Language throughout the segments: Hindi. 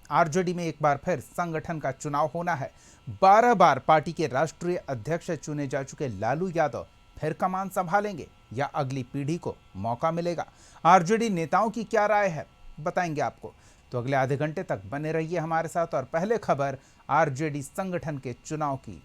आरजेडी में एक बार फिर संगठन का चुनाव होना है। 12 बार पार्टी के राष्ट्रीय अध्यक्ष चुने जा चुके लालू यादव फिर कमान संभालेंगे या अगली पीढ़ी को मौका मिलेगा? आरजेडी नेताओं की क्या राय है, बताएंगे आपको। तो अगले आधे घंटे तक बने रहिए हमारे साथ। और पहले खबर आरजेडी संगठन के चुनाव की।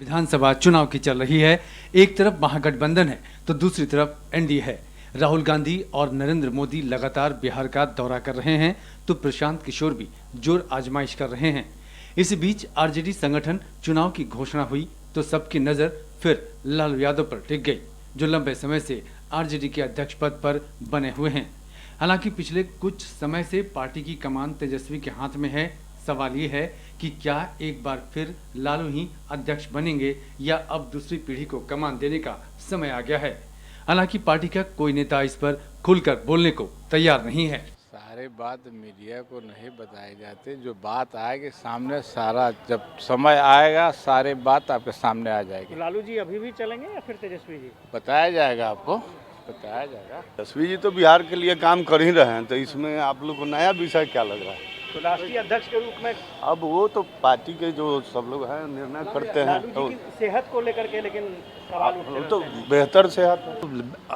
विधानसभा चुनाव की चल रही है। एक तरफ महागठबंधन है तो दूसरी तरफ एनडीए है। राहुल गांधी और नरेंद्र मोदी लगातार बिहार का दौरा कर रहे हैं तो प्रशांत किशोर भी जोर आजमाइश कर रहे हैं। इसी बीच आरजेडी संगठन चुनाव की घोषणा हुई तो सबकी नजर फिर लालू यादव पर टिक गई, जो लंबे समय से आरजेडी के अध्यक्ष पद पर बने हुए हैं। हालांकि पिछले कुछ समय से पार्टी की कमान तेजस्वी के हाथ में है। सवाल ये है कि क्या एक बार फिर लालू ही अध्यक्ष बनेंगे या अब दूसरी पीढ़ी को कमान देने का समय आ गया है। हालांकि पार्टी का कोई नेता इस पर खुलकर बोलने को तैयार नहीं है। सारे बात मीडिया को नहीं बताए जाते, जो बात आएगी सामने, सारा जब समय आएगा सारे बात आपके सामने आ जाएगी। तो लालू जी अभी भी चलेंगे या फिर तेजस्वी जी? बताया जाएगा, आपको बताया जाएगा। तेजस्वी जी तो बिहार के लिए काम कर ही रहे हैं, तो इसमें आप लोग को नया विषय क्या लग रहा है? तो राष्ट्रीय अध्यक्ष के रूप में अब वो तो पार्टी के जो सब लोग हैं निर्णय करते हैं। लालू जी की सेहत को लेकर के लेकिन सवाल उठते तो बेहतर सेहत है।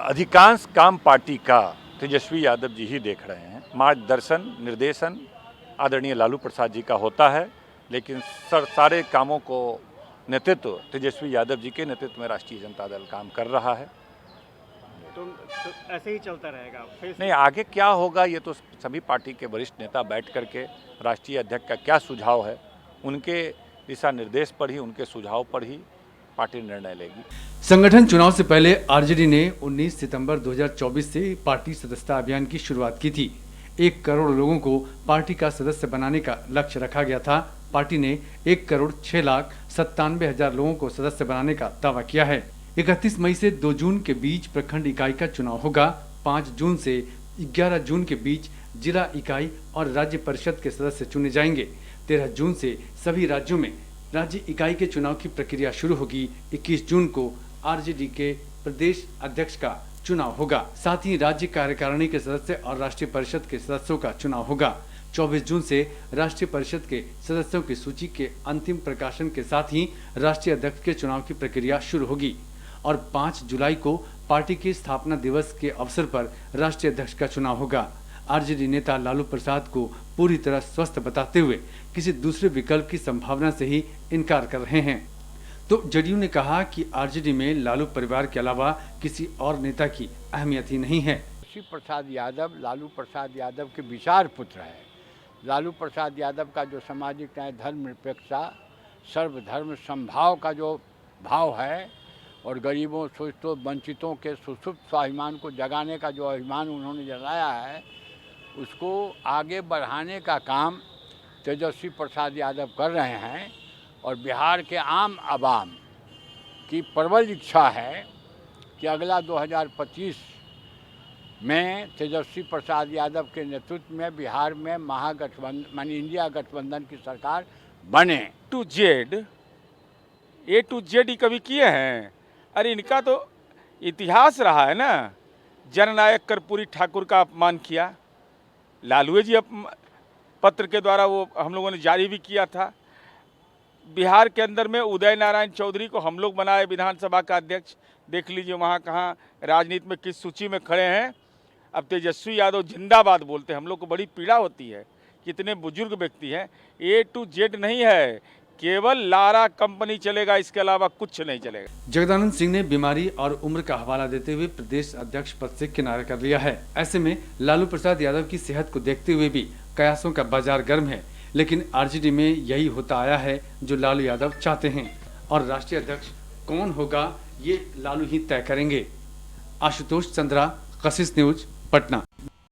अधिकांश काम पार्टी का तेजस्वी यादव जी ही देख रहे हैं। मार्गदर्शन निर्देशन आदरणीय लालू प्रसाद जी का होता है, लेकिन सारे कामों को नेतृत्व तेजस्वी यादव जी के नेतृत्व में राष्ट्रीय जनता दल काम कर रहा है। तो ऐसे ही चलता रहेगा? नहीं, आगे क्या होगा ये तो सभी पार्टी के वरिष्ठ नेता बैठ करके राष्ट्रीय अध्यक्ष का क्या सुझाव है, उनके दिशा निर्देश पर ही, उनके सुझाव पर ही पार्टी निर्णय लेगी। संगठन चुनाव से पहले आरजेडी ने 19 सितंबर 2024 से पार्टी सदस्यता अभियान की शुरुआत की थी। 1 करोड़ लोगों को पार्टी का सदस्य बनाने का लक्ष्य रखा गया था। पार्टी ने 1,06,97,000 लोगों को सदस्य बनाने का दावा किया है। 31 मई से 2 जून के बीच प्रखंड इकाई का चुनाव होगा। 5 जून से 11 जून के बीच जिला इकाई और राज्य परिषद के सदस्य चुने जाएंगे। 13 जून से सभी राज्यों में राज्य इकाई के चुनाव की प्रक्रिया शुरू होगी। 21 जून को आरजेडी के प्रदेश अध्यक्ष का चुनाव होगा। साथ ही राज्य कार्यकारिणी के सदस्य और राष्ट्रीय परिषद के सदस्यों का चुनाव होगा। 24 जून से राष्ट्रीय परिषद के सदस्यों की सूची के अंतिम प्रकाशन के साथ ही राष्ट्रीय अध्यक्ष के चुनाव की प्रक्रिया शुरू होगी और 5 जुलाई को पार्टी के स्थापना दिवस के अवसर पर राष्ट्रीय अध्यक्ष का चुनाव होगा। आरजेडी नेता लालू प्रसाद को पूरी तरह स्वस्थ बताते हुए किसी दूसरे विकल्प की संभावना से ही इनकार कर रहे हैं। तो जदयू ने कहा कि आरजेडी में लालू परिवार के अलावा किसी और नेता की अहमियत ही नहीं है। तेजस्वी प्रसाद यादव लालू प्रसाद यादव के विचार पुत्र है। लालू प्रसाद यादव का जो सामाजिक न्याय, धर्मनिरपेक्षता, सर्वधर्म समभाव का जो भाव है और गरीबों, शोषितों, वंचितों के सुसुप्त स्वाभिमान को जगाने का जो अभिमान उन्होंने जताया है, उसको आगे बढ़ाने का काम तेजस्वी प्रसाद यादव कर रहे हैं। और बिहार के आम आवाम की प्रबल इच्छा है कि अगला 2025 में तेजस्वी प्रसाद यादव के नेतृत्व में बिहार में महागठबंधन मानी इंडिया गठबंधन की सरकार बने। ए टू जेड ही कभी किए हैं। अरे इनका तो इतिहास रहा है ना। जननायक कर्पूरी ठाकुर का अपमान किया, लालू जी पत्र के द्वारा वो हम लोगों ने जारी भी किया था। बिहार के अंदर में उदय नारायण चौधरी को हम लोग बनाए विधानसभा का अध्यक्ष। देख लीजिए वहाँ कहाँ राजनीति में किस सूची में खड़े हैं। अब तेजस्वी यादव जिंदाबाद बोलते हैं, हम लोग को बड़ी पीड़ा होती है। कितने बुजुर्ग व्यक्ति हैं। ए टू जेड नहीं है, केवल लारा कंपनी चलेगा, इसके अलावा कुछ नहीं चलेगा। जगदानंद सिंह ने बीमारी और उम्र का हवाला देते हुए प्रदेश अध्यक्ष पद से किनारा कर लिया है। ऐसे में लालू प्रसाद यादव की सेहत को देखते हुए भी कयासों का बाजार गर्म है। लेकिन आरजेडी में यही होता आया है जो लालू यादव चाहते हैं और राष्ट्रीय अध्यक्ष कौन होगा ये लालू ही तय करेंगे। आशुतोष चंद्रा, कशिश न्यूज, पटना।